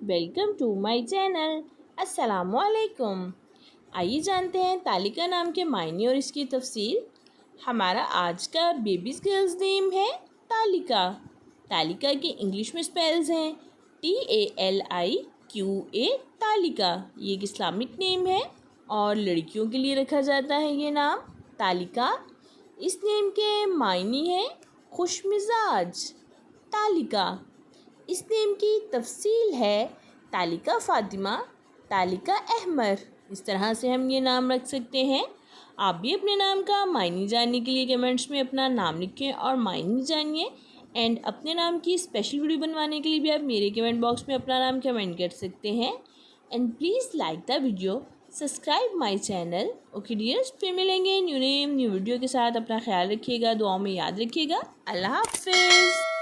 Welcome to my channel. अस्सलामुअलैकुम। आइए जानते हैं तालिका नाम के मायने और इसकी तफसील। हमारा आज का बेबीज़ गर्ल्स नेम है तालिका। तालिका के इंग्लिश में स्पेल्स हैं TALIQA तालिका। ये एक इस्लामिक नेम है और लड़कियों के लिए रखा जाता है ये नाम तालिका। इस नेम के मायने हैं खुशमिजाज। तालिका इस नेम की तफसील है तालिका फ़ातिमा, तालिका अहमर। इस तरह से हम ये नाम रख सकते हैं। आप भी अपने नाम का मायने जानने के लिए कमेंट्स में अपना नाम लिखें और मायने जानिए। एंड अपने नाम की स्पेशल वीडियो बनवाने के लिए भी आप मेरे कमेंट बॉक्स में अपना नाम कमेंट कर सकते हैं। And please like the video, subscribe my channel. Okay dears, फिर मिलेंगे न्यू नेम न्यू वीडियो के साथ। अपना ख्याल रखिएगा, दुआओं में याद रखिएगा। अल्लाह हाफिज़।